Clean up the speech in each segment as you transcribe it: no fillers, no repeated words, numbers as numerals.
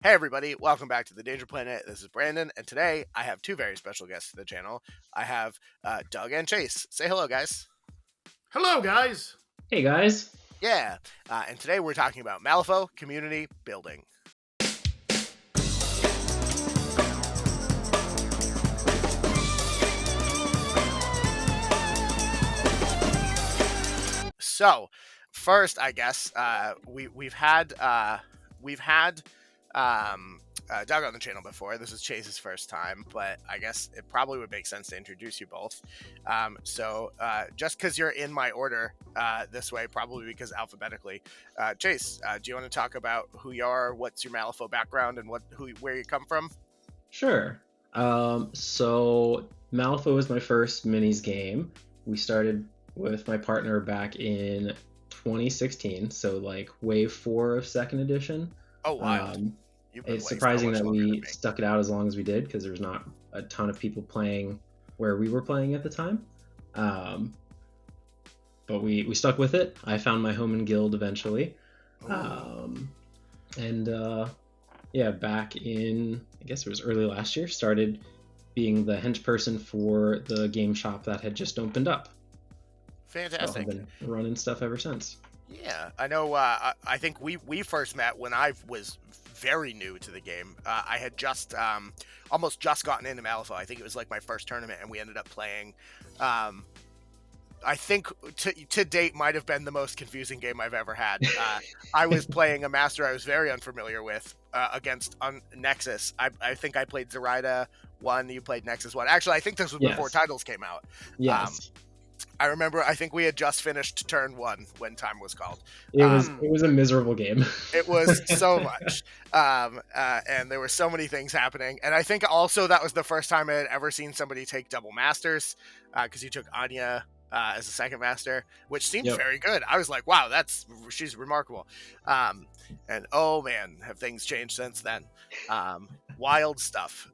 Hey everybody, welcome back to the Danger Planet. This is Brandon, and today I have two very special guests to the channel. I have Doug and Chase. Say hello, guys. Hello, guys. Hey guys. Yeah, and today we're talking about Malifaux community building. So, first, I guess we've had Doug on the channel before. This is Chase's first time, but I guess it probably would make sense to introduce you both. Just because you're in my order this way, probably because alphabetically, Chase, do you want to talk about who you are, what's your Malifaux background, and where you come from? Sure. So Malifaux was my first minis game. We started with my partner back in 2016, so like wave 4 of second edition. Oh, wild. It's surprising that we stuck it out as long as we did, because there's not a ton of people playing where we were playing at the time. But we stuck with it. I found my home in guild eventually. Back in, I guess it was early last year, started being the hench person for the game shop that had just opened up. Fantastic. So I've been running stuff ever since. Yeah, I know. I think we first met when I was very new to the game. I had just almost just gotten into Malifaux. I think it was like my first tournament, and we ended up playing. I think to date might have been the most confusing game I've ever had. I was playing a master I was very unfamiliar with against Nexus. I think I played Zoraida 1, you played Nexus 1. Actually, I think this was before titles came out. Yes. I remember, I think we had just finished turn 1 when time was called. It was a miserable game. It was so much. And there were so many things happening. And I think also that was the first time I had ever seen somebody take double masters, because you took Anya as a second master, which seemed very good. I was like, wow, she's remarkable. And oh man, have things changed since then. Wild stuff.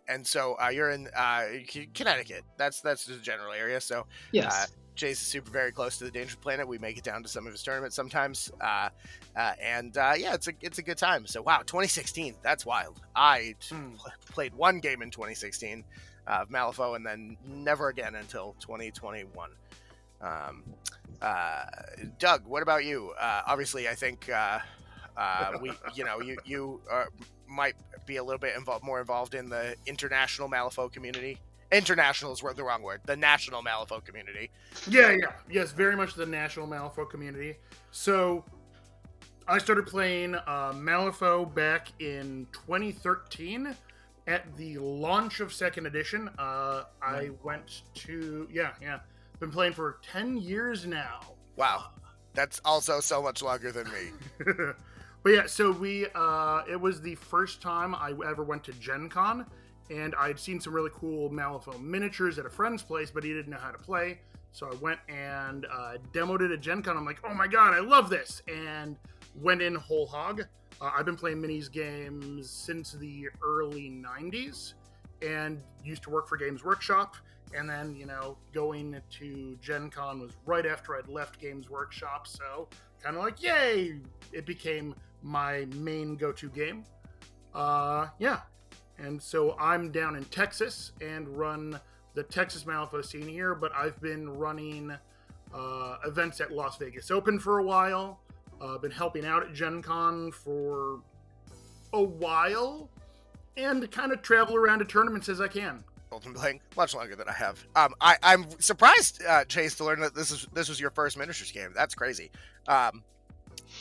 And so you're in Connecticut. That's the general area. So yes. Jay's super very close to the Danger Planet. We make it down to some of his tournaments sometimes. It's a good time. So wow, 2016, that's wild. I played one game in 2016 of Malifaux, and then never again until 2021. Doug, what about you? Obviously, I think you might be a little bit more involved in the international Malifaux community. International is the wrong word. The national Malifaux community. Yes, very much the national Malifaux community. So, I started playing Malifaux back in 2013 at the launch of second edition. I went to been playing for 10 years now. Wow, that's also so much longer than me. But yeah, so it was the first time I ever went to Gen Con, and I'd seen some really cool Malifaux miniatures at a friend's place, but he didn't know how to play. So I went and demoed it at Gen Con. I'm like, oh my god, I love this! And went in whole hog. I've been playing minis games since the early 90s, and used to work for Games Workshop. And then, going to Gen Con was right after I'd left Games Workshop. So kind of like, yay! It became my main go-to game. And so I'm down in Texas and run the Texas Malifaux scene here, but I've been running events at Las Vegas Open for a while. Been helping out at Gen Con for a while, and kind of travel around to tournaments as I can. I've been playing much longer than I have. I'm surprised, Chase, to learn that this was your first miniatures game. That's crazy.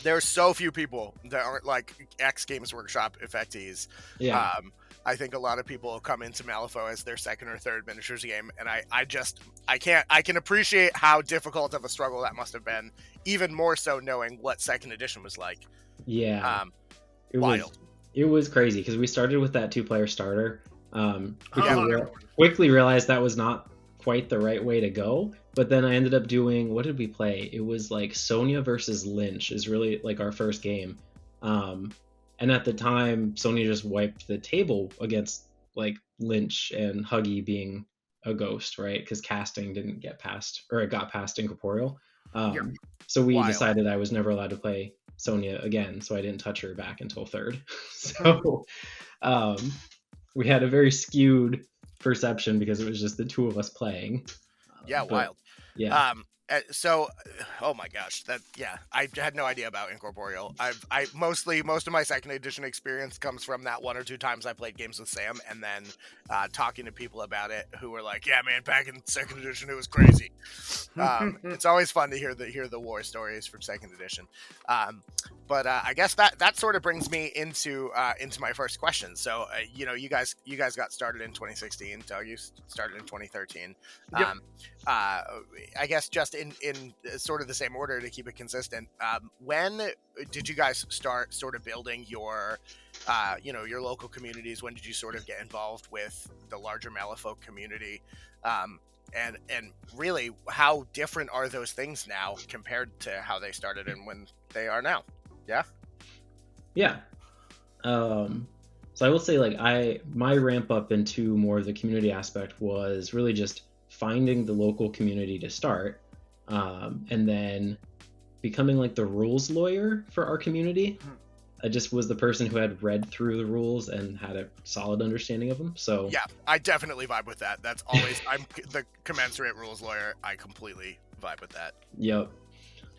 There's so few people that aren't like ex-Games Workshop effectees. Yeah. I think a lot of people come into Malifaux as their second or third miniatures game, and I can appreciate how difficult of a struggle that must have been, even more so knowing what second edition was like. Yeah. Wild. It was crazy, because we started with that 2-player starter. Quickly realized that was not quite the right way to go, but then I ended up doing, what did we play? It was like Sonya versus Lynch is really like our first game. And at the time, Sonya just wiped the table against like Lynch and Huggy being a ghost, right? Because casting didn't get past, or it got past incorporeal. So we decided I was never allowed to play Sonia again, so I didn't touch her back until third. So um, we had a very skewed perception because it was just the two of us playing. Yeah, But wild. yeah, So, oh my gosh, I had no idea about Incorporeal. Most of my second edition experience comes from that one or two times I played games with Sam, and then talking to people about it who were like, "Yeah, man, back in second edition, it was crazy." It's always fun to hear the war stories from second edition. But I guess that sort of brings me into my first question. So, you guys got started in 2016. Doug, you started in 2013. Yep. I guess just in sort of the same order to keep it consistent. When did you guys start sort of building your your local communities? When did you sort of get involved with the larger Malifaux community? And really, how different are those things now compared to how they started and when they are now? Yeah. yeah. So I will say, like, my ramp up into more of the community aspect was really just finding the local community to start, and then becoming like the rules lawyer for our community. I just was the person who had read through the rules and had a solid understanding of them. So Yeah, I definitely vibe with that. That's always I'm the commensurate rules lawyer. I completely vibe with that. yep.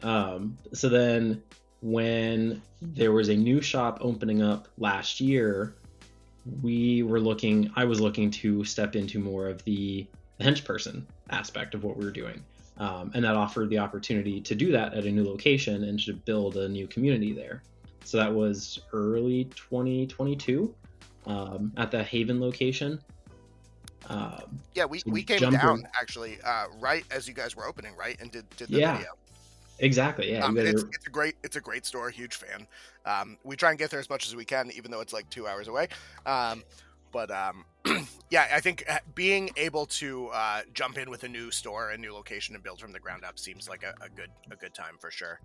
So then when there was a new shop opening up last year, I was looking to step into more of the hench person aspect of what we were doing. And that offered the opportunity to do that at a new location and to build a new community there. So that was early 2022 at the Haven location. Yeah, we came jumping- down actually right as you guys were opening, right, and did the Yeah. video. Exactly. Yeah. It's a great store. Huge fan. We try and get there as much as we can, even though it's like 2 hours away. But yeah, I think being able to jump in with a new store, a new location, and build from the ground up seems like a good time for sure.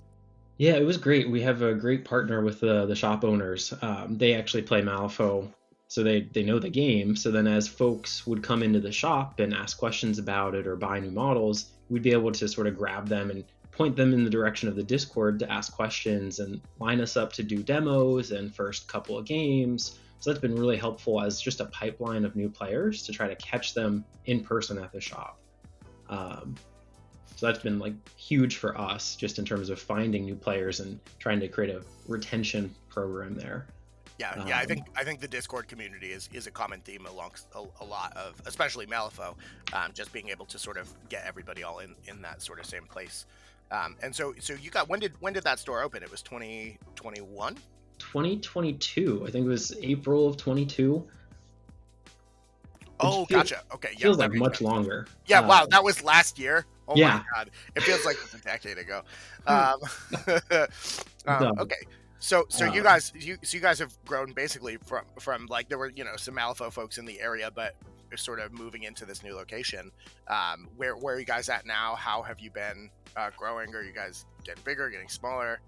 Yeah, it was great. We have a great partner with the shop owners. They actually play Malifaux, so they know the game. So then as folks would come into the shop and ask questions about it or buy new models, we'd be able to sort of grab them and point them in the direction of the Discord to ask questions and line us up to do demos and first couple of games. So that's been really helpful as just a pipeline of new players to try to catch them in person at the shop. So that's been like huge for us just in terms of finding new players and trying to create a retention program there. Yeah, I think the Discord community is a common theme amongst a lot of, especially Malifaux, just being able to sort of get everybody all in that sort of same place. And so you got when did that store open? It was 2021? 2022. I think it was April of 22. Oh, gotcha. Okay, yeah, feels like much longer. Yeah, wow, that was last year. Oh yeah. my god, it feels like it's a decade ago. Okay, so you guys have grown basically from like there were some Malifaux folks in the area, but sort of moving into this new location. Where are you guys at now? How have you been growing? Are you guys getting bigger, getting smaller?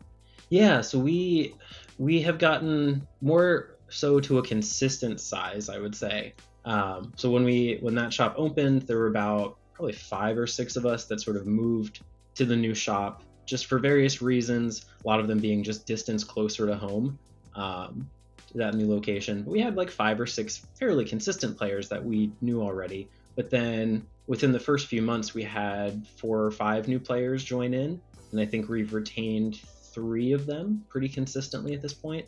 Yeah, so we have gotten more so to a consistent size, I would say. So when that shop opened, there were about probably 5 or 6 of us that sort of moved to the new shop just for various reasons, a lot of them being just distance closer to home, to that new location. But we had like 5 or 6 fairly consistent players that we knew already. But then within the first few months, we had 4 or 5 new players join in, and I think we've retained 3 of them pretty consistently at this point.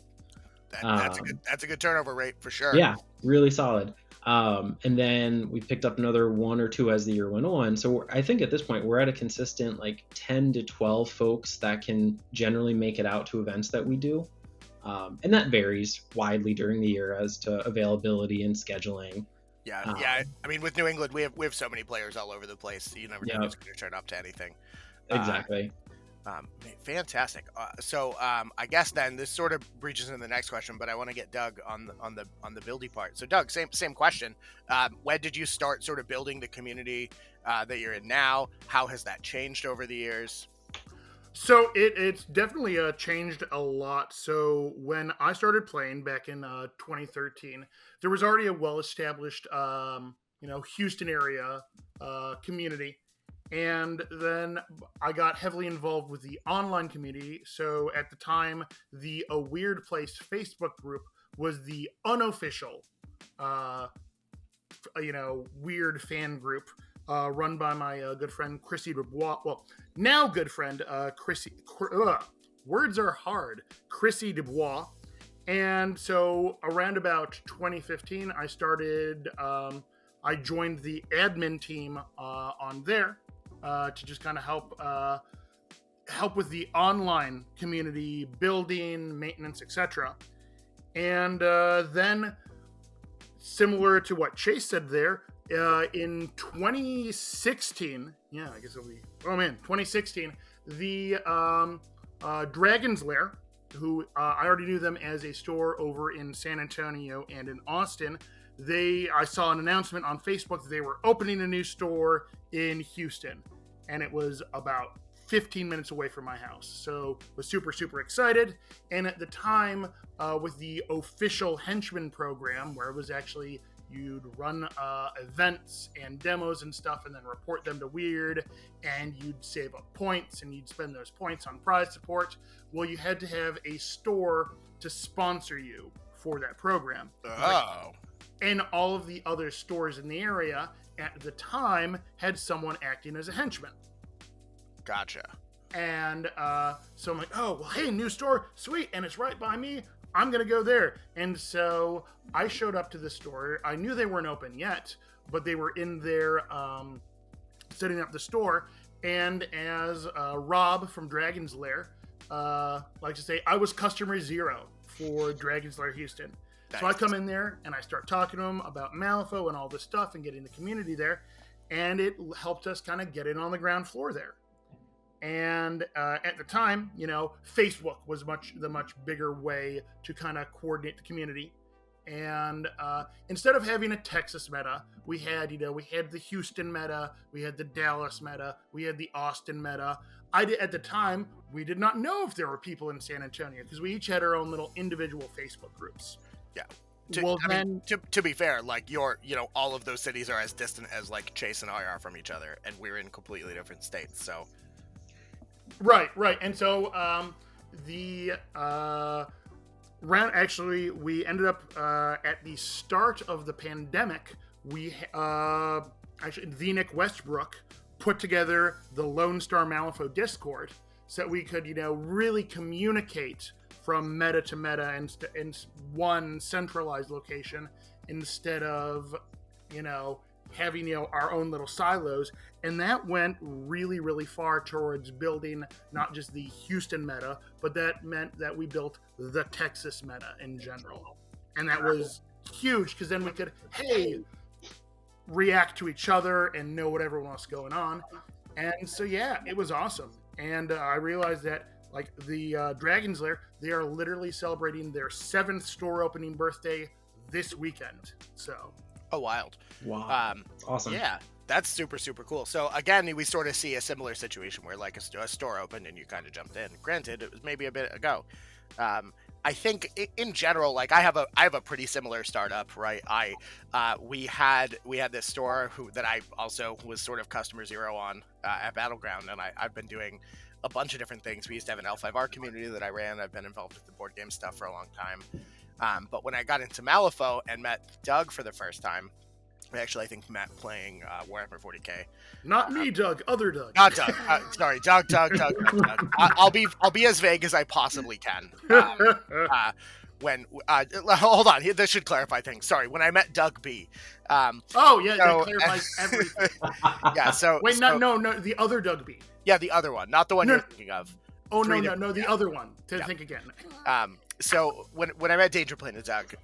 That's a good turnover rate for sure. Yeah, really solid. And then we picked up another 1 or 2 as the year went on. So I think at this point we're at a consistent like 10 to 12 folks that can generally make it out to events that we do. And that varies widely during the year as to availability and scheduling. Yeah. I mean, with New England, we have so many players all over the place. So you never know who's going to turn up to anything. Exactly. Fantastic. So I guess then this sort of breaches into the next question, but I want to get Doug on the building part. So Doug, same question. When did you start sort of building the community that you're in now? How has that changed over the years? So it's definitely changed a lot. So when I started playing back in 2013, there was already a well-established, Houston area community. And then I got heavily involved with the online community. So at the time, the A Weird Place Facebook group was the unofficial, uh, weird fan group run by my good friend Chrissy Dubois. Well, now good friend words are hard. Chrissy Dubois. And so around about 2015, I started. I joined the admin team on there to just kind of help with the online community building, maintenance, etc. And then, similar to what Chase said there, in 2016, yeah, I guess it'll be, 2016, the Dragon's Lair, who I already knew them as a store over in San Antonio and in Austin. I saw an announcement on Facebook that they were opening a new store in Houston, and it was about 15 minutes away from my house. So was super, super excited. And at the time, with the official henchman program, where it was actually you'd run events and demos and stuff and then report them to Weird, and you'd save up points and you'd spend those points on prize support. Well, you had to have a store to sponsor you for that program. Oh. And all of the other stores in the area at the time had someone acting as a henchman. Gotcha. And so I'm like, oh, well, hey, new store, sweet, and it's right by me. I'm going to go there. And so I showed up to the store. I knew they weren't open yet, but they were in there setting up the store. And as Rob from Dragon's Lair likes to say, I was customer 0 for Dragon's Lair Houston. Nice. So I come in there and I start talking to them about Malifaux and all this stuff and getting the community there. And it helped us kind of get in on the ground floor there. And at the time, Facebook was the much bigger way to kind of coordinate the community. And instead of having a Texas meta, we had the Houston meta, we had the Dallas meta, we had the Austin meta. At the time, we did not know if there were people in San Antonio because we each had our own little individual Facebook groups. Yeah. To be fair, like all of those cities are as distant as like Chase and I are from each other, and we're in completely different states. So. Right. And so the round, actually, we ended up at the start of the pandemic. We actually Nick Westbrook put together the Lone Star Malifaux Discord so that we could really communicate from meta to meta in one centralized location instead of having our own little silos. And that went really, really far towards building not just the Houston meta, but that meant that we built the Texas meta in general. And that was huge because then we could react to each other and know what everyone else is going on. And so it was awesome. And I realized that like the Dragon's Lair, they are literally celebrating their 7th store opening birthday this weekend. So wild. Wow. Awesome. Yeah, that's super, super cool. So again, we sort of see a similar situation where like a store opened and you kind of jumped in. Granted, it was maybe a bit ago. I think in general, like I have a pretty similar startup, right? We had this store that I also was sort of customer 0 on at Battleground, and I've been doing a bunch of different things. We used to have an L5R community that I ran. I've been involved with the board game stuff for a long time. But when I got into Malifaux and met Doug for the first time, actually I think Matt playing Warhammer 40K. Not me, Doug. Other Doug. Not Doug. Sorry, Doug. I'll be as vague as I possibly can. Hold on, this should clarify things. Sorry, when I met Doug B. That clarifies everything. Yeah. So wait, no, the other Doug B. Yeah, the other one, not the one you're thinking of. Oh no, the other one. Think again. So when I met Danger Plane and Doug,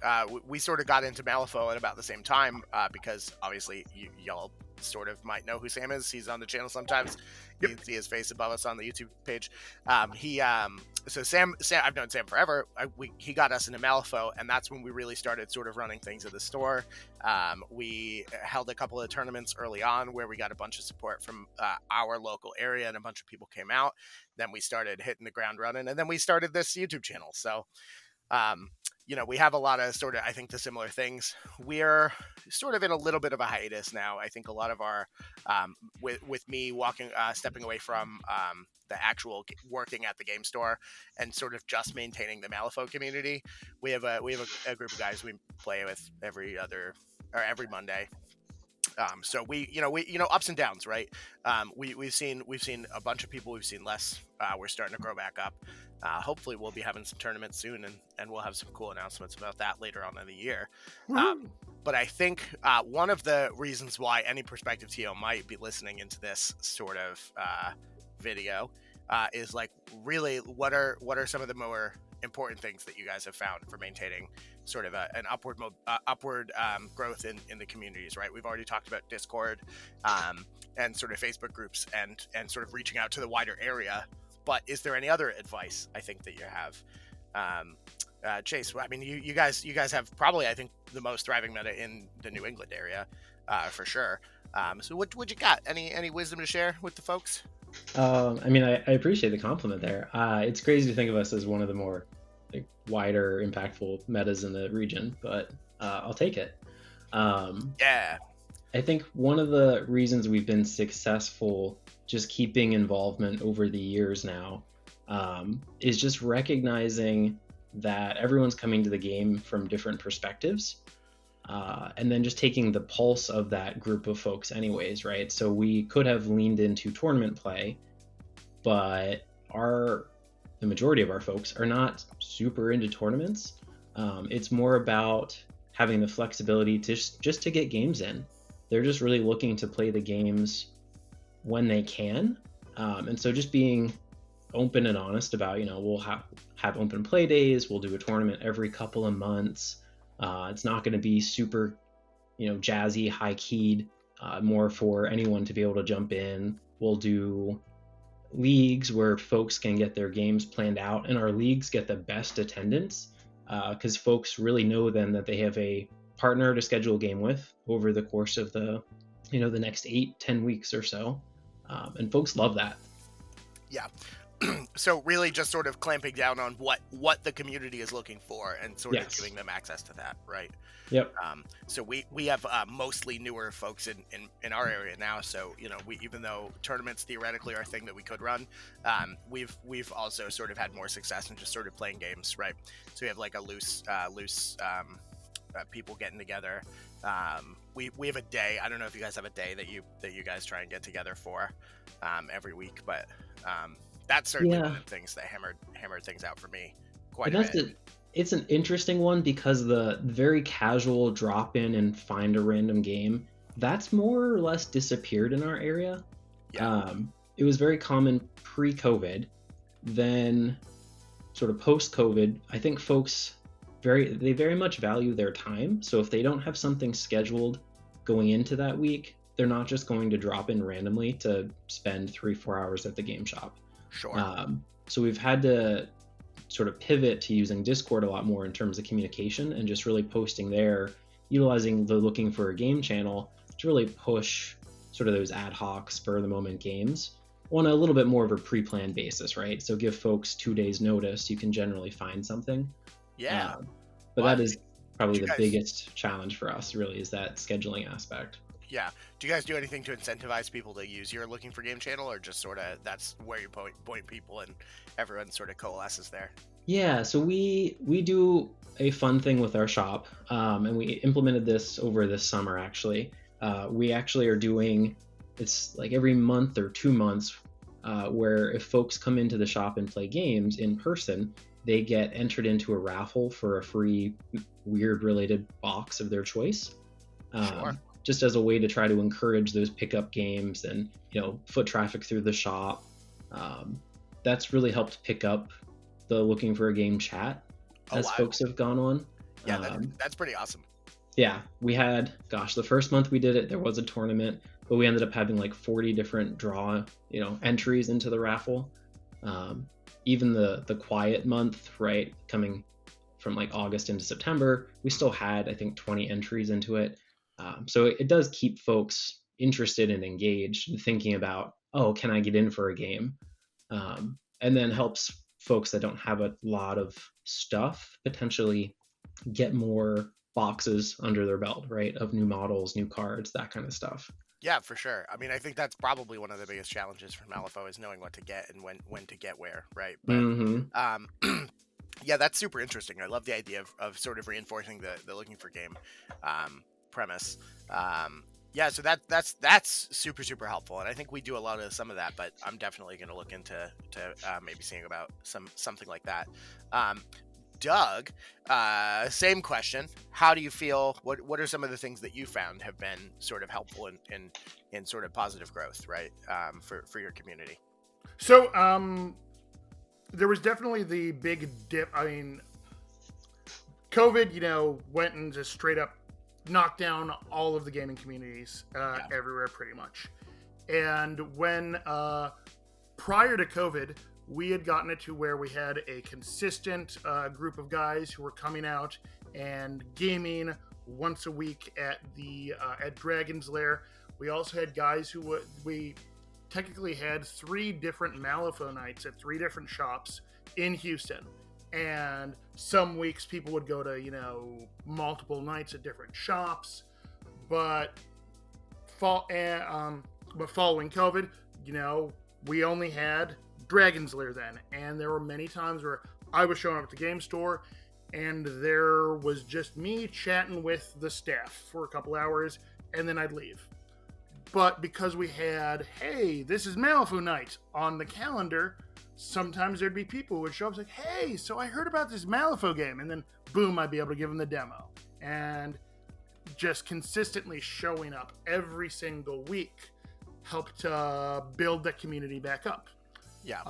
we sort of got into Malifaux at about the same time because obviously y'all sort of might know who Sam is. He's on the channel sometimes. You can see his face above us on the YouTube page. So Sam, I've known Sam forever. He got us into Malifaux, and that's when we really started sort of running things at the store. We held a couple of tournaments early on where we got a bunch of support from our local area, and a bunch of people came out. Then we started hitting the ground running, and then we started this YouTube channel. So we have a lot of sort of, I think, the similar things. We're sort of in a little bit of a hiatus now. I think a lot of our, with me stepping away from the actual working at the game store and sort of just maintaining the Malifaux community. We have a group of guys we play with every Monday. So we ups and downs, right? We've seen a bunch of people. We've seen less. We're starting to grow back up. Hopefully, we'll be having some tournaments soon, and we'll have some cool announcements about that later on in the year. But I think one of the reasons why any prospective TO might be listening into this sort of video is like, really, what are some of the more important things that you guys have found for maintaining sort of an upward growth in the communities, right? We've already talked about Discord and sort of Facebook groups and sort of reaching out to the wider area. But is there any other advice, I think, that you have? Chase, I mean, you guys have probably, I think, the most thriving meta in the New England area, for sure. So what you got? Any wisdom to share with the folks? I mean, I appreciate the compliment there. It's crazy to think of us as one of the more wider, impactful metas in the region, but I'll take it. Yeah. I think one of the reasons we've been successful just keeping involvement over the years now is just recognizing that everyone's coming to the game from different perspectives, and then just taking the pulse of that group of folks anyways, right? So we could have leaned into tournament play, but the majority of our folks are not super into tournaments. It's more about having the flexibility to just to get games in. They're just really looking to play the games when they can. And so just being open and honest about, we'll have open play days. We'll do a tournament every couple of months. It's not going to be super, jazzy, high keyed, more for anyone to be able to jump in. We'll do leagues where folks can get their games planned out, and our leagues get the best attendance because folks really know then that they have a partner to schedule a game with over the course of the next 8-10 weeks or so, and folks love that. Yeah. So really just sort of clamping down on what the community is looking for and sort of giving them access to that, right? Yep. So we have mostly newer folks in our area now. So we, even though tournaments theoretically are a thing that we could run, we've also sort of had more success in just sort of playing games, right? So we have like a loose people getting together. We have a day. I don't know if you guys have a day that you guys try and get together for every week, but that's certainly one of the things that hammered things out for me quite a bit. It's an interesting one because the very casual drop in and find a random game, that's more or less disappeared in our area. Yeah. It was very common pre-COVID. Then sort of post-COVID, I think folks very much value their time. So if they don't have something scheduled going into that week, they're not just going to drop in randomly to spend 3-4 hours at the game shop. Sure. So we've had to sort of pivot to using Discord a lot more in terms of communication and just really posting there, utilizing the looking for a game channel to really push sort of those ad hoc spur of the moment games on a little bit more of a pre-planned basis, right? So give folks 2 days notice, you can generally find something. Yeah. But that is probably the biggest challenge for us, really, is that scheduling aspect. Yeah. Do you guys do anything to incentivize people to use your looking for game channel, or just sort of that's where you point people and everyone sort of coalesces there? Yeah, so we do a fun thing with our shop, and we implemented this over this summer, actually. We actually are doing, it's like every month or 2 months, where if folks come into the shop and play games in person, they get entered into a raffle for a free weird related box of their choice. Sure. Just as a way to try to encourage those pickup games and foot traffic through the shop. That's really helped pick up the looking for a game chat as folks have gone on. Yeah, that's pretty awesome. Yeah, we had, the first month we did it, there was a tournament, but we ended up having like 40 different draw, entries into the raffle. Even the quiet month, right, coming from like August into September, we still had, I think, 20 entries into it. So it does keep folks interested and engaged and thinking about, can I get in for a game? And then helps folks that don't have a lot of stuff potentially get more boxes under their belt, right? Of new models, new cards, that kind of stuff. Yeah, for sure. I mean, I think that's probably one of the biggest challenges for Malifaux is knowing what to get and when to get where, right? But Mm-hmm. um, yeah, that's super interesting. I love the idea of sort of reinforcing the looking for game premise. Yeah, so that's super helpful, and I think we do a lot of some of that. But I'm definitely going to look into maybe seeing about something like that. Um, Doug, same question. How do you feel? What are some of the things that you found have been sort of helpful in sort of positive growth, right? For your community. So, there was definitely the big dip. I mean, COVID, went and just straight up knocked down all of the gaming communities Yeah. everywhere, pretty much. And when prior to COVID, we had gotten it to where we had a consistent group of guys who were coming out and gaming once a week at the at Dragon's Lair. We also had guys who we technically had 3 different Malifaux nights at 3 different shops in Houston. And some weeks people would go to, multiple nights at different shops. But following COVID, we only had Dragon's Lair then. And there were many times where I was showing up at the game store and there was just me chatting with the staff for a couple hours and then I'd leave. But because we had, hey, this is Malifaux night on the calendar, sometimes there'd be people who would show up and say, hey, so I heard about this Malifaux game. And then, boom, I'd be able to give them the demo. And just consistently showing up every single week helped build that community back up. Yeah.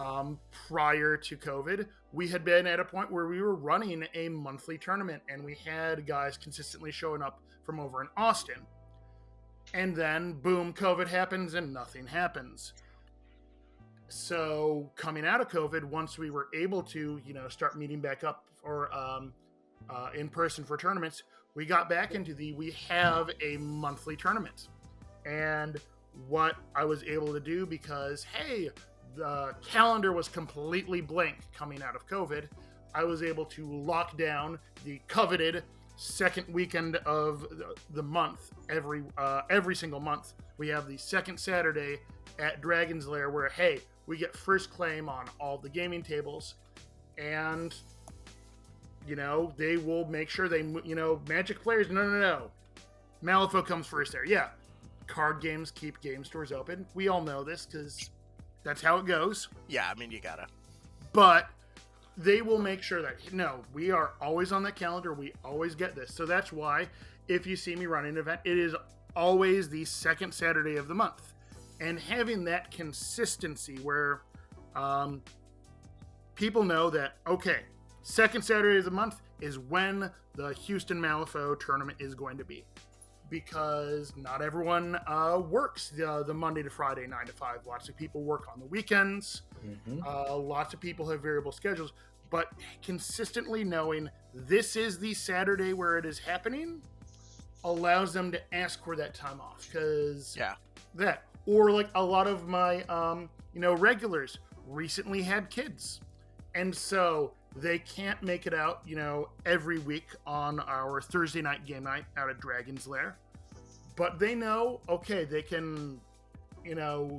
Prior to COVID, we had been at a point where we were running a monthly tournament, and we had guys consistently showing up from over in Austin. And then, boom, COVID happens and nothing happens. So coming out of COVID, once we were able to, start meeting back up for in person for tournaments, we got back into we have a monthly tournament. And what I was able to do, because, hey, the calendar was completely blank coming out of COVID, I was able to lock down the coveted second weekend of the month. Every single month, we have the second Saturday at Dragon's Lair where, hey, we get first claim on all the gaming tables, and they will make sure they, Magic players, no, Malifaux comes first there. Yeah, card games keep game stores open. We all know this because that's how it goes. Yeah, I mean, you gotta. But they will make sure that, no, we are always on that calendar. We always get this. So that's why if you see me running an event, it is always the second Saturday of the month. And having that consistency where people know that, okay, second Saturday of the month is when the Houston Malifaux tournament is going to be. Because not everyone works the Monday to Friday, 9 to 5. Lots of people work on the weekends. Mm-hmm. Lots of people have variable schedules. But consistently knowing this is the Saturday where it is happening allows them to ask for that time off. Because that. Or like a lot of my, regulars recently had kids. And so they can't make it out, every week on our Thursday night game night out at Dragon's Lair. But they know, okay, they can,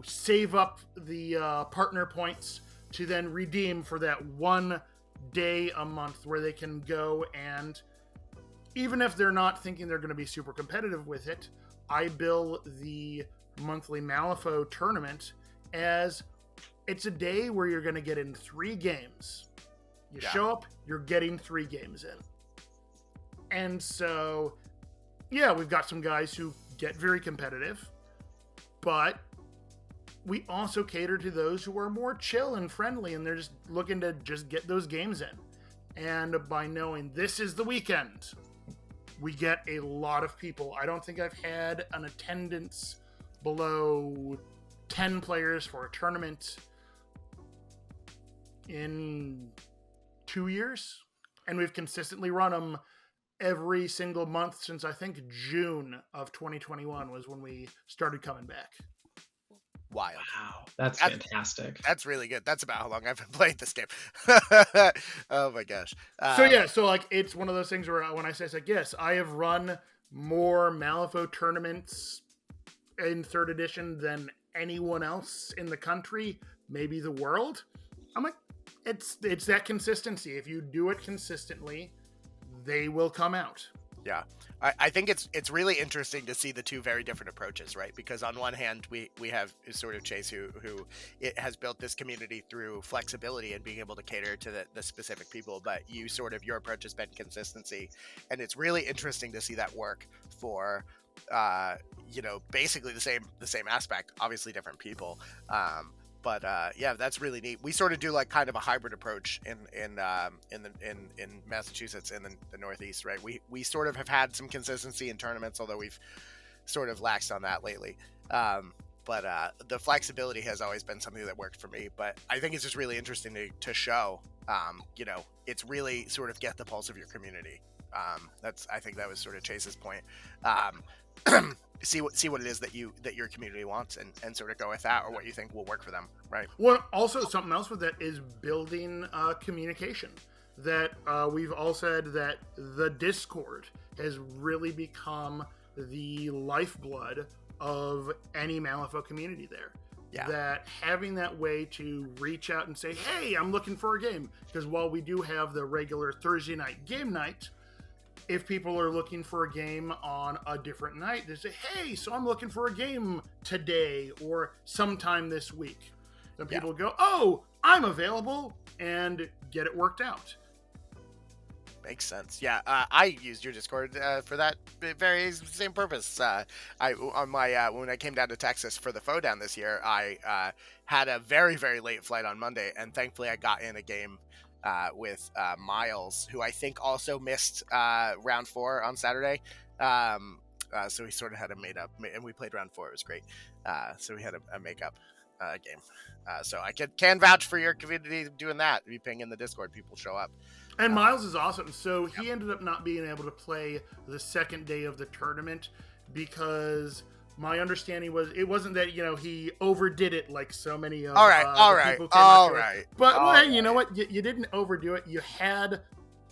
save up the partner points to then redeem for that one day a month where they can go and, even if they're not thinking they're going to be super competitive with it, I bill the monthly Malifaux tournament as it's a day where you're going to get in 3 games. You show up, you're getting 3 games in. And so, yeah, we've got some guys who get very competitive, but we also cater to those who are more chill and friendly, and they're just looking to just get those games in. And by knowing this is the weekend, we get a lot of people. I don't think I've had an attendance below 10 players for a tournament in 2 years, and we've consistently run them every single month since I think June of 2021 was when we started coming back. wild. Wow, that's That's fantastic. that's really good. That's about how long I've been playing this game. Oh my gosh. So yeah, so like it's one of those things where when I say it's like, yes, I have run more Malifaux tournaments in third edition than anyone else in the country, maybe the world. I'm like, it's that consistency. If you do it consistently, they will come out. Yeah, I think it's really interesting to see the two very different approaches, right? Because on one hand, we have sort of Chase, who it has built this community through flexibility and being able to cater to the specific people, but you sort of, your approach has been consistency, and it's really interesting to see that work for basically the same aspect, obviously different people. But yeah, that's really neat. We sort of do like kind of a hybrid approach in Massachusetts, in the Northeast, right? We sort of have had some consistency in tournaments, although we've sort of laxed on that lately. But the flexibility has always been something that worked for me. But I think it's just really interesting to show, it's really sort of get the pulse of your community. I think that was sort of Chase's point. See what it is that your community wants, and sort of go with that, or what you think will work for them, right? Well, also something else with that is building communication. That we've all said that the Discord has really become the lifeblood of any Malifaux community there. Yeah. That having that way to reach out and say, hey, I'm looking for a game. Because while we do have the regular Thursday night game night, if people are looking for a game on a different night, they say, hey, so I'm looking for a game today or sometime this week. Then people go, oh, I'm available, and get it worked out. Makes sense. Yeah, I used your Discord for that very same purpose. When I came down to Texas for the Foe Down this year, I had a very, very late flight on Monday, and thankfully I got in a game with Miles, who I think also missed round 4 on Saturday. So we sort of had a made up, and we played round 4. It was great. So we had a make up game. So I can vouch for your community doing that. You ping in the Discord, people show up. And Miles is awesome. So he ended up not being able to play the second day of the tournament because my understanding was it wasn't that, he overdid it like so many of all right. people came up to it. But well, you know what? You didn't overdo it. You had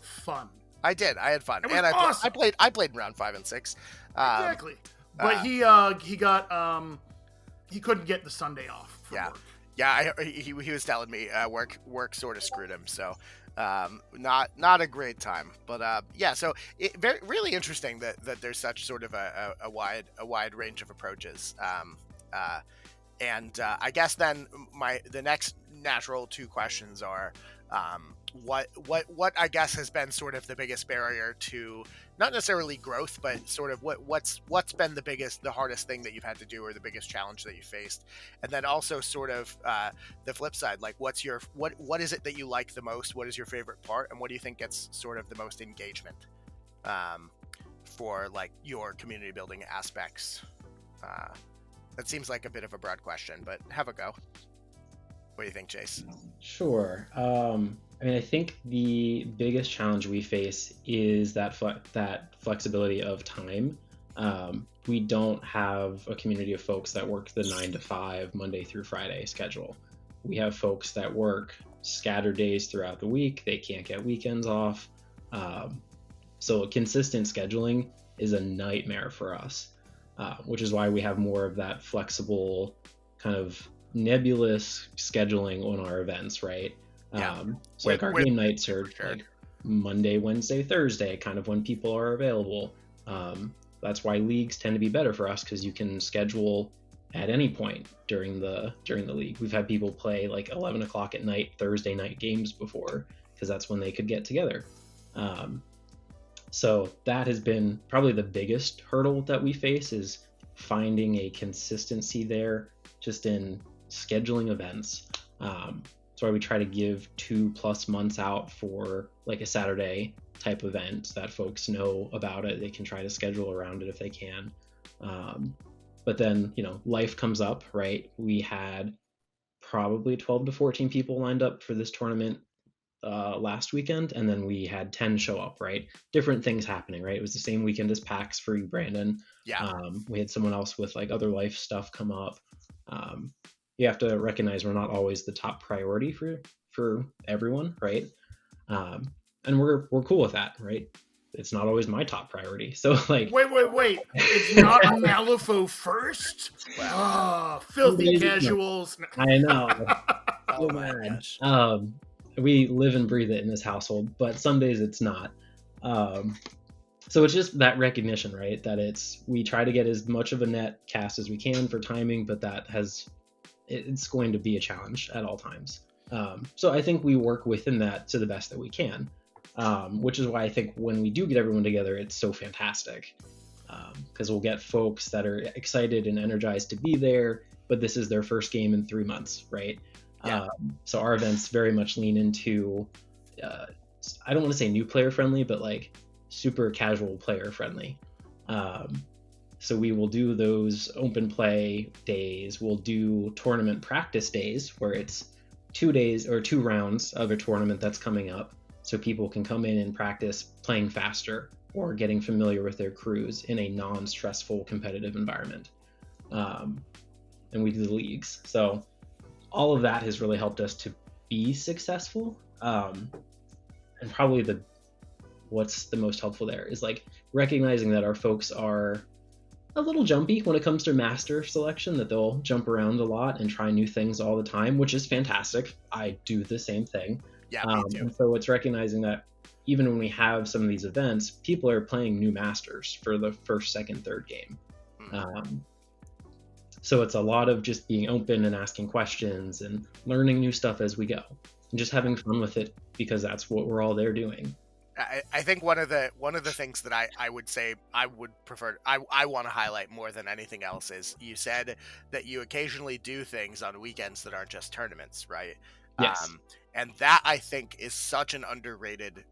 fun. I did. I had fun. And awesome. I played in round 5 and 6. Exactly. But he got he couldn't get the Sunday off from work. Yeah, he was telling me work sort of screwed him, so not a great time. But so really interesting that there's such sort of a wide range of approaches. And I guess then the next natural 2 questions are, what I guess has been sort of the biggest barrier to not necessarily growth, but sort of what's been the hardest thing that you've had to do, or the biggest challenge that you faced, and then also sort of the flip side, like what is it that you like the most? What is your favorite part, and what do you think gets sort of the most engagement for like your community building aspects? That seems like a bit of a broad question, but have a go. What do you think, Chase? Sure. I think the biggest challenge we face is that flexibility of time. We don't have a community of folks that work the 9 to 5 Monday through Friday schedule. We have folks that work scattered days throughout the week. They can't get weekends off. So consistent scheduling is a nightmare for us, which is why we have more of that flexible kind of nebulous scheduling on our events, right? So like our game nights are like Monday, Wednesday, Thursday, kind of when people are available. That's why leagues tend to be better for us, because you can schedule at any point during the league. We've had people play like 11 o'clock at night Thursday night games before, because that's when they could get together. So that has been probably the biggest hurdle that we face, is finding a consistency there just in scheduling events. That's why we try to give 2+ months out for like a Saturday type event that folks know about it. They can try to schedule around it if they can. But then, life comes up, right? We had probably 12 to 14 people lined up for this tournament last weekend, and then we had 10 show up, right? Different things happening, right? It was the same weekend as PAX for you, Brandon. Yeah. We had someone else with like other life stuff come up. You have to recognize we're not always the top priority for everyone, right? And we're cool with that, right? It's not always my top priority. So like, Wait. It's not Malifaux first? Well, Filthy casuals. I know. oh So my bad. gosh. We live and breathe it in this household, but some days it's not. So it's just that recognition, right? That we try to get as much of a net cast as we can for timing, but it's going to be a challenge at all times. So I think we work within that to the best that we can, which is why I think when we do get everyone together, it's so fantastic. Because we'll get folks that are excited and energized to be there, but this is their first game in 3 months, right? Yeah. So our events very much lean into, I don't want to say new player friendly, but like super casual player friendly. So we will do those open play days. We'll do tournament practice days where it's 2 days or 2 rounds of a tournament that's coming up. So people can come in and practice playing faster or getting familiar with their crews in a non-stressful competitive environment. And we do the leagues. So all of that has really helped us to be successful. And probably what's the most helpful there is like recognizing that our folks are a little jumpy when it comes to master selection, that they'll jump around a lot and try new things all the time, which is fantastic. I do the same thing. Yeah, me too. And so it's recognizing that even when we have some of these events, people are playing new masters for the first, second, third game. So it's a lot of just being open and asking questions and learning new stuff as we go and just having fun with it, because that's what we're all there doing. I think one of the things that I would say I would prefer, I want to highlight more than anything else is you said that you occasionally do things on weekends that aren't just tournaments, right? Yes. And that I think is such an underrated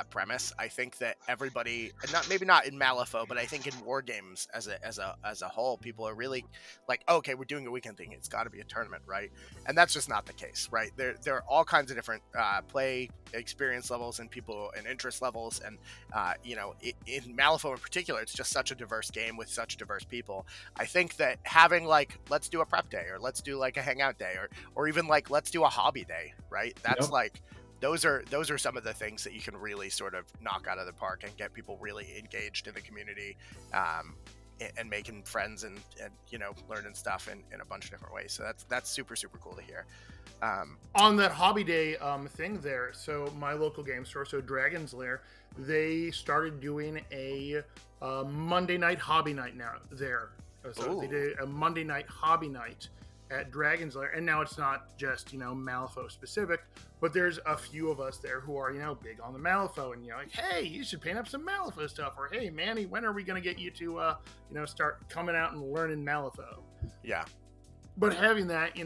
premise. I think that everybody, maybe not in Malifaux, but I think in war games as a whole, people are really like, okay, we're doing a weekend thing. It's got to be a tournament, right? And that's just not the case, right? There are all kinds of different play experience levels and people and interest levels, and in Malifaux in particular, it's just such a diverse game with such diverse people. I think that having like, let's do a prep day, or let's do like a hangout day, or even like let's do a hobby day, right? That's like those are some of the things that you can really sort of knock out of the park and get people really engaged in the community, and making friends and learning stuff in a bunch of different ways. So that's super cool to hear. On that hobby day thing there, so my local game store, so Dragon's Lair, they started doing a Monday night hobby night now there. So they did a Monday night hobby night at Dragon's Lair, and now it's not just Malifaux specific, but there's a few of us there who are big on the Malifaux, and like, hey, you should paint up some Malifaux stuff, or hey, Manny, when are we going to get you to start coming out and learning Malifaux? Yeah. But having that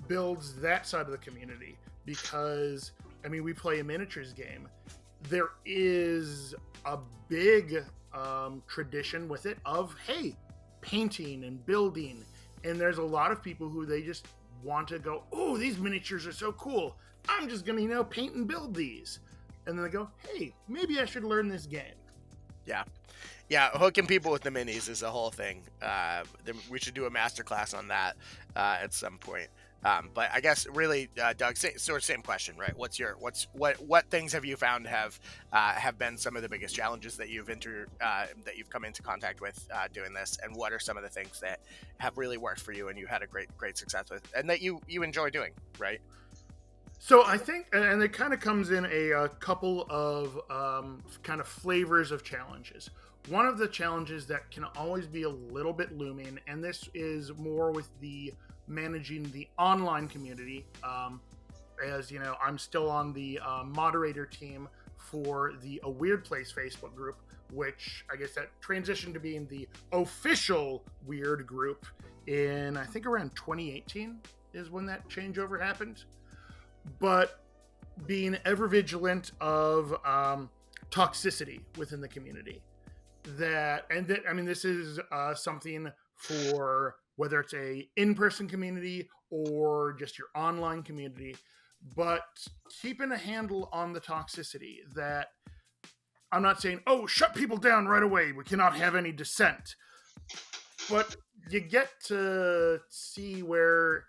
builds that side of the community, because we play a miniatures game. There is a big tradition with it of painting and building. And there's a lot of people who they just want to go, oh, these miniatures are so cool. I'm just going to, paint and build these. And then they go, hey, maybe I should learn this game. Yeah. Yeah, hooking people with the minis is a whole thing. We should do a masterclass on that at some point. But I guess really, Doug, sort of same question, right? What things have you found have been some of the biggest challenges that you've come into contact with doing this, and what are some of the things that have really worked for you and you had a great success with, and that you enjoy doing, right? So I think, and it kind of comes in a couple of kind of flavors of challenges. One of the challenges that can always be a little bit looming, and this is more with the managing the online community. As you know, I'm still on the moderator team for the A Weird Place Facebook group, which I guess that transitioned to being the official Weird group in, I think, around 2018 is when that changeover happened. But being ever vigilant of toxicity within the community. This is something for whether it's a in-person community or just your online community, but keeping a handle on the toxicity. That I'm not saying, oh, shut people down right away, we cannot have any dissent, but you get to see where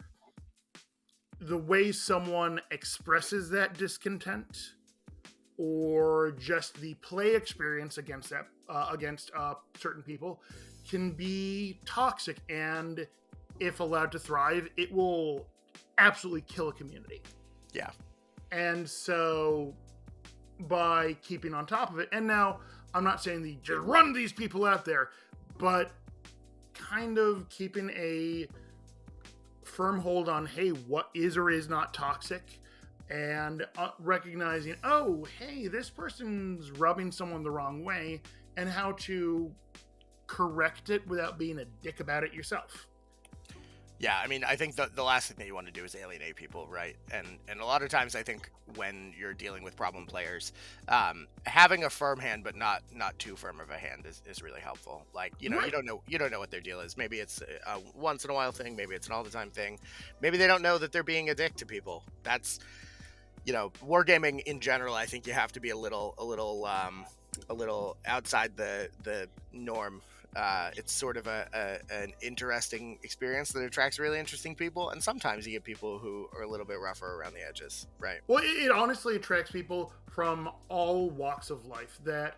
the way someone expresses that discontent, or just the play experience against certain people, can be toxic, and if allowed to thrive, it will absolutely kill a community. Yeah. And so, by keeping on top of it, and now I'm not saying that just run these people out there, but kind of keeping a firm hold on, hey, what is or is not toxic, and recognizing, oh, hey, this person's rubbing someone the wrong way, and how to correct it without being a dick about it yourself. Yeah, I mean, I think the last thing that you want to do is alienate people, right? And a lot of times, I think when you're dealing with problem players, having a firm hand but not too firm of a hand is really helpful. Like, you know, Right. you don't know what their deal is. Maybe it's a once in a while thing. Maybe it's an all the time thing. Maybe they don't know that they're being a dick to people. That's, you know, wargaming in general. I think you have to be a little outside the norm. It's sort of an interesting experience that attracts really interesting people, and sometimes you get people who are a little bit rougher around the edges, right? Well, it honestly attracts people from all walks of life. That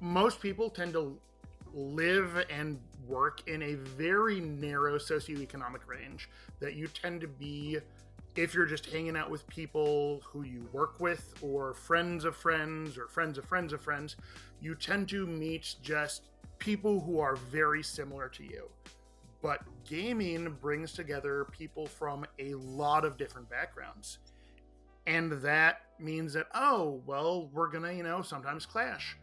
most people tend to live and work in a very narrow socioeconomic range. That you tend to be, if you're just hanging out with people who you work with, or friends of friends, or friends of friends of friends, you tend to meet just people who are very similar to you. But gaming brings together people from a lot of different backgrounds. And that means that, oh, well, we're gonna, sometimes clash.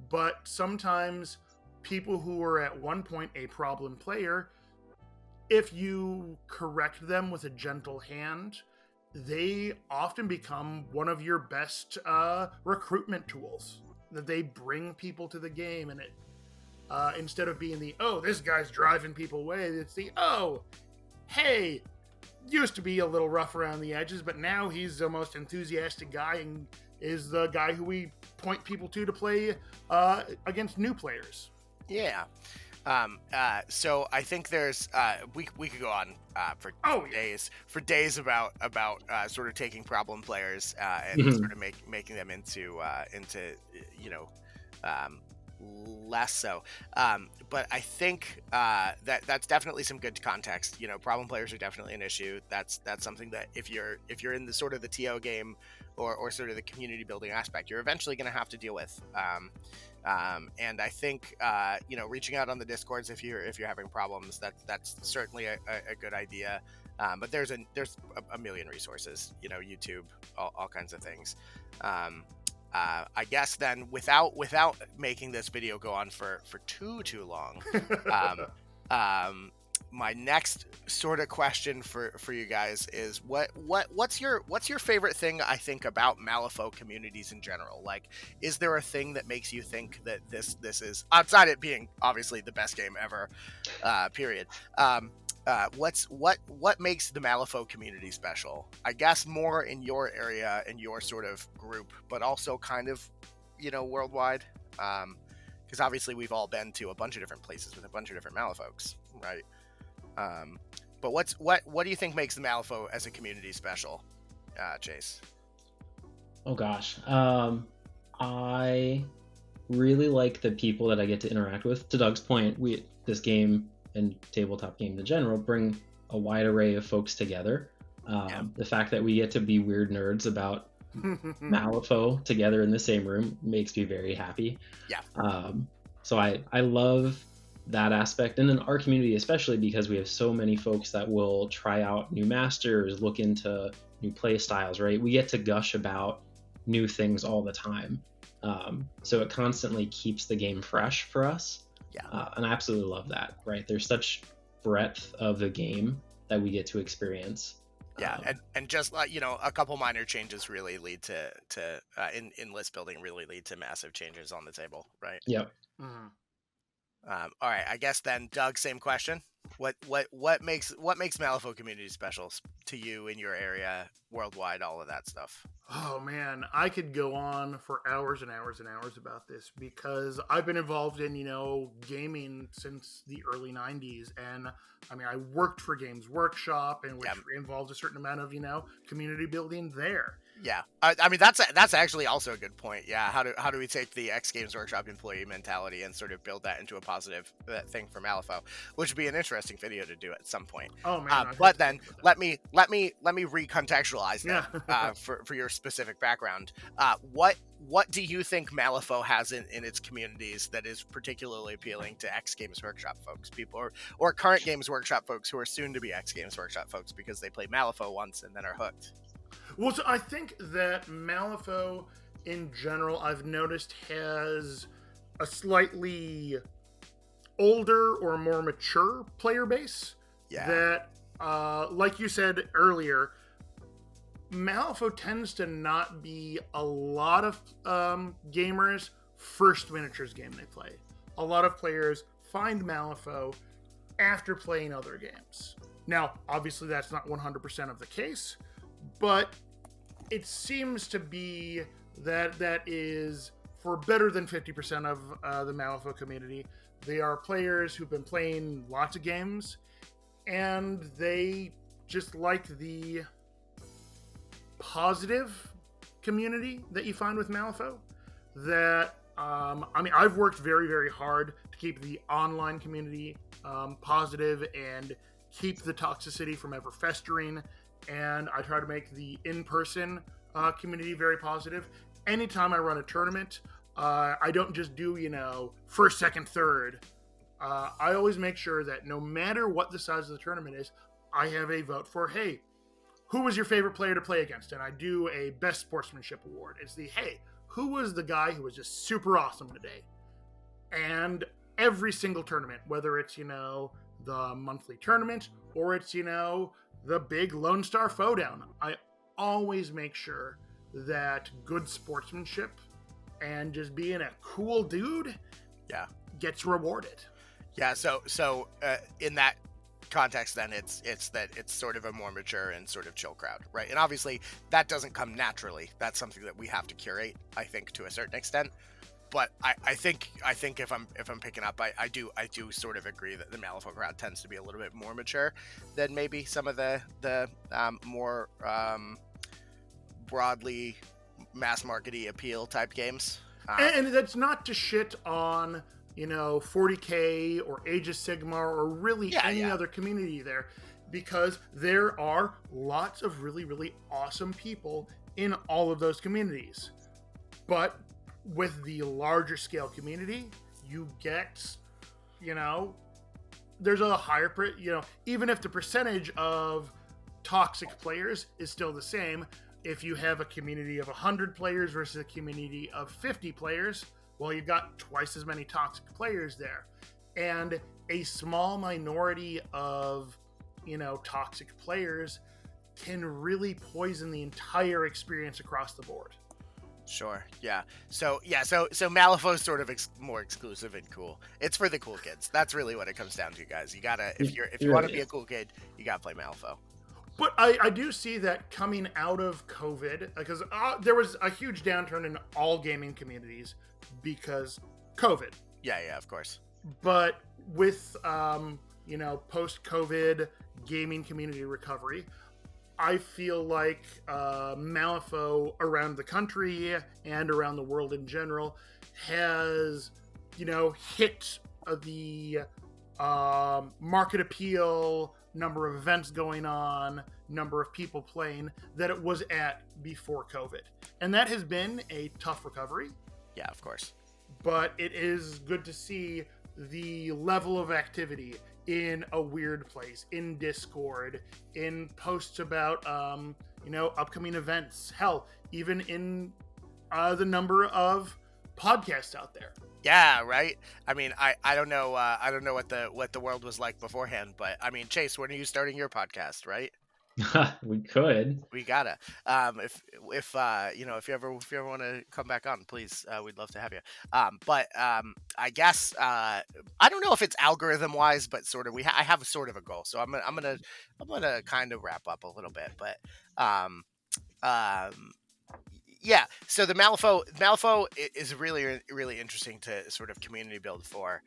But sometimes people who were at one point a problem player, if you correct them with a gentle hand, they often become one of your best recruitment tools. That they bring people to the game, and it instead of being the, oh, this guy's driving people away, it's the, oh, hey, used to be a little rough around the edges, but now he's the most enthusiastic guy and is the guy who we point people to play against new players. Yeah. So I think there's we could go on for days about sort of taking problem players and sort of making them into less so. But I think that's definitely some good context. You know, problem players are definitely an issue. That's something that if you're in the sort of the TO game or sort of the community building aspect, you're eventually going to have to deal with. And I think reaching out on the Discords if you're having problems, that's certainly a good idea. But there's a million resources, YouTube, all kinds of things. I guess then without making this video go on for too long, my next sort of question for you guys is what's your favorite thing, I think, about Malifaux communities in general? Like, is there a thing that makes you think that this is, outside it being obviously the best game ever, period, what makes the Malifaux community special? I guess more in your area and your sort of group, but also kind of worldwide, because obviously we've all been to a bunch of different places with a bunch of different Malifaux, right? But what do you think makes the Malifaux as a community special, Chase? Oh gosh, I really like the people that I get to interact with. To Doug's point, this game and tabletop games in general bring a wide array of folks together. The fact that we get to be weird nerds about Malifaux together in the same room makes me very happy. Yeah. So I love that aspect, and in our community especially, because we have so many folks that will try out new masters, look into new play styles, right? We get to gush about new things all the time. So it constantly keeps the game fresh for us. Yeah. And I absolutely love that, right? There's such breadth of the game that we get to experience. Yeah, and just a couple minor changes really lead to in list building really lead to massive changes on the table, right? Yep. Mm. All right, I guess then, Doug, same question. What makes Malifaux community special to you in your area, worldwide, all of that stuff? Oh man, I could go on for hours and hours and hours about this because I've been involved in, gaming since the early 90s. And I mean, I worked for Games Workshop, and which Yeah, involved a certain amount of, community building there. yeah. I mean, that's actually also a good point. Yeah, how do we take the X Games Workshop employee mentality and sort of build that into a positive thing for Malifaux, which would be an interesting video to do at some point. Oh man, But then let me recontextualize yeah. that for your specific background. What do you think Malifaux has in its communities that is particularly appealing to X Games Workshop folks, people or current Games Workshop folks who are soon to be X Games Workshop folks because they played Malifaux once and then are hooked? Well, so I think that Malifaux in general, I've noticed, has a slightly older or more mature player base. Yeah. That, like you said earlier, Malifaux tends to not be a lot of gamers' first miniatures game they play. A lot of players find Malifaux after playing other games. Now, obviously, that's not 100% of the case, but it seems to be that is for better than 50% of the Malifaux community. They are players who've been playing lots of games, and they just like the positive community that you find with Malifaux. That I mean, I've worked very, very hard to keep the online community positive and keep the toxicity from ever festering. And I try to make the in-person community very positive. Anytime I run a tournament, I don't just do, first, second, third. I always make sure that no matter what the size of the tournament is, I have a vote for, hey, who was your favorite player to play against? And I do a best sportsmanship award. It's hey, who was the guy who was just super awesome today? And every single tournament, whether it's, the monthly tournament or it's, the big Lone Star Foedown, I always make sure that good sportsmanship and just being a cool dude gets rewarded. Yeah, so in that context, then it's sort of a more mature and sort of chill crowd, right? And obviously that doesn't come naturally. That's something that we have to curate, I think, to a certain extent. But I think if I'm picking up, I do sort of agree that the Malifaux crowd tends to be a little bit more mature than maybe some of the more broadly mass markety appeal type games. And that's not to shit on 40K or Age of Sigmar or really any other community there, because there are lots of really, really awesome people in all of those communities. But with the larger scale community, you get, there's a higher, even if the percentage of toxic players is still the same, if you have a community of 100 players versus a community of 50 players, well, you've got twice as many toxic players there. And a small minority of, toxic players can really poison the entire experience across the board. Sure. Yeah. So Malifaux is sort of more exclusive and cool. It's for the cool kids. That's really what it comes down to, guys. You gotta, if you want to be a cool kid, you gotta play Malifaux. But I do see that coming out of COVID, because there was a huge downturn in all gaming communities because COVID. Yeah, of course. But with, post-COVID gaming community recovery, I feel like Malifaux around the country and around the world in general has, hit the market appeal, number of events going on, number of people playing that it was at before COVID. And that has been a tough recovery. Yeah, of course. But it is good to see the level of activity in a weird place, in Discord, in posts about, upcoming events. Hell, even in the number of podcasts out there. Yeah, right. I mean, I don't know what the world was like beforehand, but I mean, Chase, when are you starting your podcast, right? We could. We gotta. If you ever want to come back on, please, we'd love to have you. I guess I don't know if it's algorithm wise, but sort of I have a sort of a goal, so I'm gonna kind of wrap up a little bit, but um um yeah. So the Malifaux is really interesting to sort of community build for.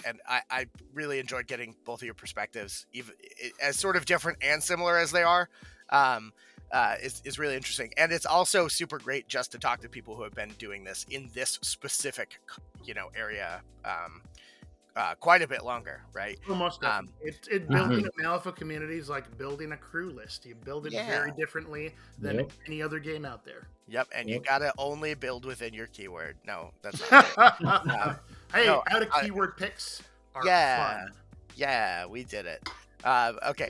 And I really enjoyed getting both of your perspectives, even as sort of different and similar as they are. Um, is really interesting, and it's also super great just to talk to people who have been doing this in this specific, area, quite a bit longer, right? Almost Um, definitely. It building a Malifaux community is like building a crew list. You build it yeah, very differently than Yep. any other game out there. yep, and you Yep. gotta only build within your keyword. No, that's not right. Hey, No, out of keyword picks are yeah, fun. yeah, we did it. Okay.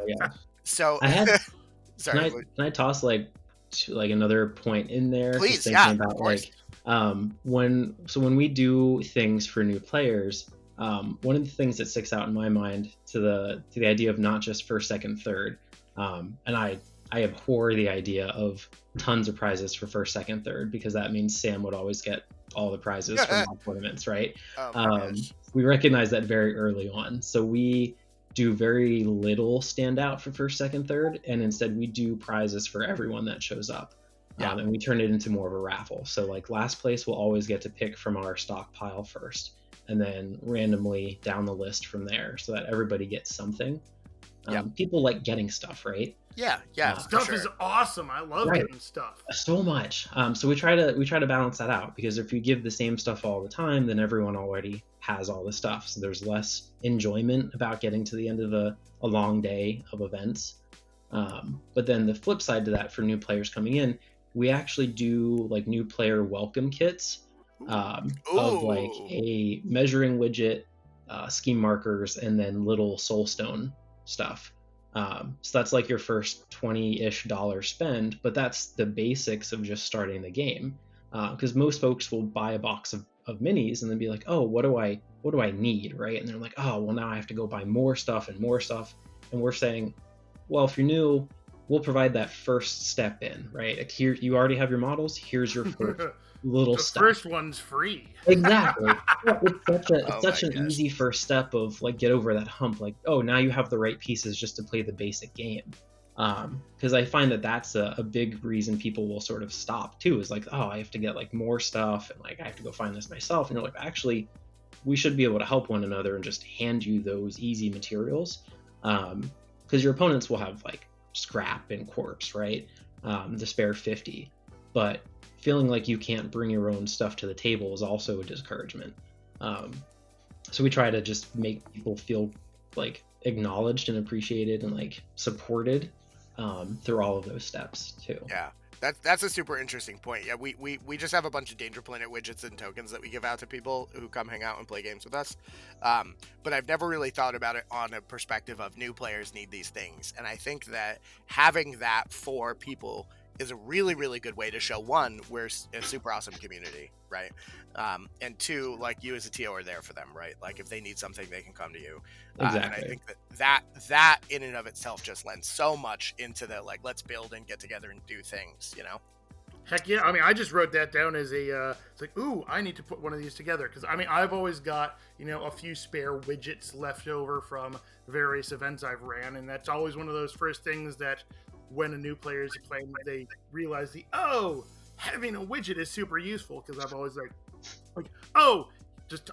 Yeah. So, I had Can sorry. I can I toss like another point in there? Just Please, yeah, thinking of about course. like when we do things for new players, one of the things that sticks out in my mind to the idea of not just first, second, third, and I abhor the idea of tons of prizes for first, second, third because that means Sam would always get all the prizes from all tournaments, right? Oh my gosh. We recognize that very early on, so we do very little standout for first, second, third, and instead we do prizes for everyone that shows up. Yeah. And we turn it into more of a raffle. So like last place will always get to pick from our stockpile first, and then randomly down the list from there, so that everybody gets something. Yep. People like getting stuff, right? Yeah, yeah, for Stuff sure. is awesome. I love Right. getting stuff. So much. So we try to balance that out because if you give the same stuff all the time, then everyone already has all the stuff. So there's less enjoyment about getting to the end of a long day of events. But then the flip side to that for new players coming in, we actually do like new player welcome kits of like Ooh. a measuring widget, scheme markers, and then little soulstone stuff. So that's like your first $20-ish spend, but that's the basics of just starting the game. Because most folks will buy a box of minis and then be like, oh, what do I need, right? And they're like, oh, well now I have to go buy more stuff and more stuff. And we're saying, well, if you're new, we'll provide that first step in, right? Like here, you already have your models. Here's your first little The stuff. first one's free. Exactly. Yeah, it's Oh such my an gosh. easy first step of like get over that hump. Like, oh, now you have the right pieces just to play the basic game. Because I find that that's a big reason people will sort of stop too. Is like, oh, I have to get like more stuff and like I have to go find this myself. And you're like, actually, we should be able to help one another and just hand you those easy materials. Because your opponents will have like scrap and corpse, right? To spare 50, but feeling like you can't bring your own stuff to the table is also a discouragement. So we try to just make people feel like acknowledged and appreciated and like supported through all of those steps too. Yeah. That's a super interesting point. Yeah, we just have a bunch of Danger Planet widgets and tokens that we give out to people who come hang out and play games with us. But I've never really thought about it on a perspective of new players need these things. And I think that having that for people is a really, really good way to show, one, we're a super awesome community, right? And two, like you as a TO are there for them, right? Like if they need something, they can come to you. And I Exactly. think that in and of itself just lends so much into the like let's build and get together and do things, you know? Heck yeah. I mean, I just wrote that down as a, it's like, ooh, I need to put one of these together. Because, I mean, I've always got, a few spare widgets left over from various events I've ran. And that's always one of those first things that when a new player is playing, they realize having a widget is super useful. Because I've always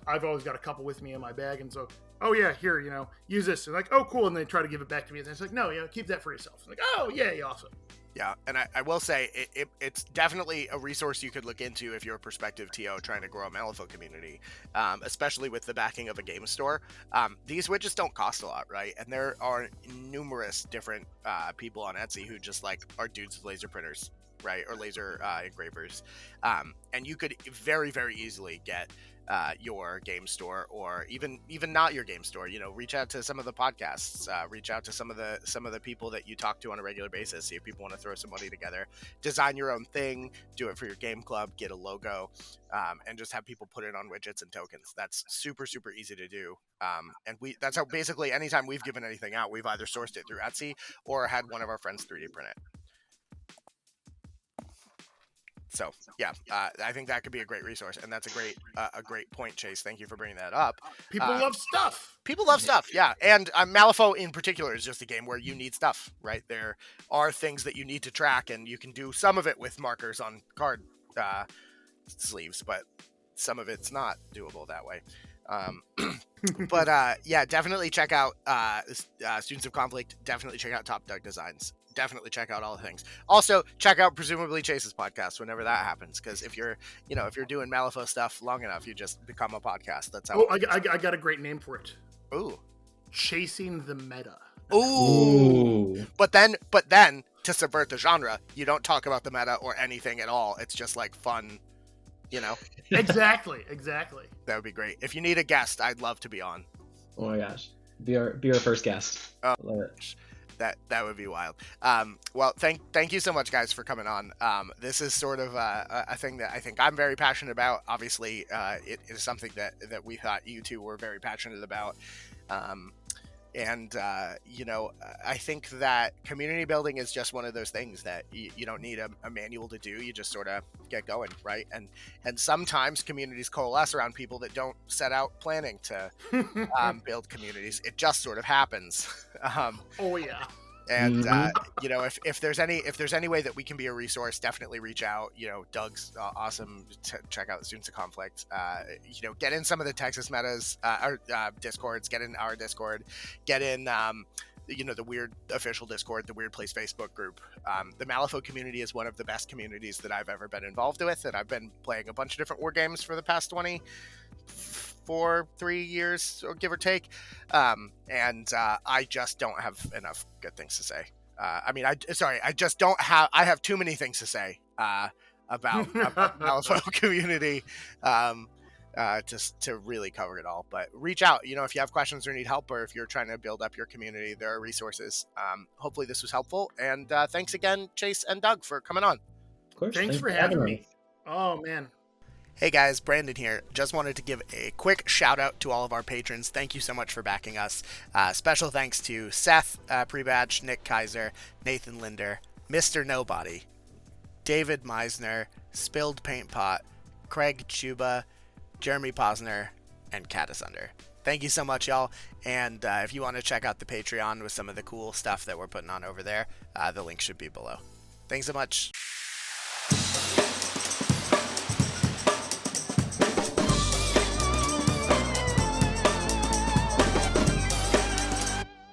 I've always got a couple with me in my bag. And so, oh yeah, here, use this. And like, oh cool. And they try to give it back to me. And it's like, no, keep that for yourself. I'm like, oh yeah, awesome. Yeah, and I will say it's definitely a resource you could look into if you're a prospective TO trying to grow a Malifaux community, especially with the backing of a game store. These widgets don't cost a lot, right? And there are numerous different people on Etsy who just like are dudes with laser printers, right, or laser engravers, and you could very, very easily get your game store, or even not your game store. Reach out to some of the podcasts, reach out to some of the people that you talk to on a regular basis. See if people want to throw some money together, design your own thing, do it for your game club, get a logo, and just have people put it on widgets and tokens. That's super, super easy to do. And that's how basically anytime we've given anything out, we've either sourced it through Etsy or had one of our friends 3D print it. So yeah, I think that could be a great resource, and that's a great point, Chase. Thank you for bringing that up. People love stuff. People love stuff, yeah. And Malifaux in particular is just a game where you need stuff, right? There are things that you need to track, and you can do some of it with markers on card sleeves, but some of it's not doable that way. But yeah, definitely check out Students of Conflict. Definitely check out Top Doug Designs. Definitely check out all the things. Also, check out presumably Chase's podcast whenever that happens, because if you're doing Malifaux stuff long enough, you just become a podcast. That's how. Oh, I got a great name for it. Ooh, Chasing the Meta. Ooh. But then to subvert the genre, you don't talk about the meta or anything at all. It's just like fun, Exactly. That would be great. If you need a guest, I'd love to be on. Oh my gosh, be our first guest. Oh, love it. That would be wild. Well, thank you so much, guys, for coming on. This is sort of a thing that I think I'm very passionate about. Obviously, it is something that we thought you two were very passionate about. And I think that community building is just one of those things that you don't need a manual to do. You just sort of get going, right? And sometimes communities coalesce around people that don't set out planning to build communities. It just sort of happens. Oh yeah. And if there's any way that we can be a resource, definitely reach out. Doug's awesome. Check out the Students of Conflict. Get in some of the Texas metas, our discords. Get in our Discord. Get in the weird official Discord, the Weird Place Facebook group. The Malifaux community is one of the best communities that I've ever been involved with, and I've been playing a bunch of different war games for the past 3 years, or give or take, and I just don't have enough good things to say. I just don't have. I have too many things to say about the Malifaux community, just to really cover it all. But reach out, if you have questions or need help, or if you're trying to build up your community, there are resources. Hopefully this was helpful, and thanks again, Chase and Doug, for coming on. Of course. Thanks for having me. Oh man. Hey guys, Brandon here. Just wanted to give a quick shout out to all of our patrons. Thank you so much for backing us. Special thanks to Seth Prebatch, Nick Kaiser, Nathan Linder, Mr. Nobody, David Meisner, Spilled Paint Pot, Craig Chuba, Jeremy Posner, and Catasunder. Thank you so much, y'all. And if you want to check out the Patreon with some of the cool stuff that we're putting on over there, the link should be below. Thanks so much.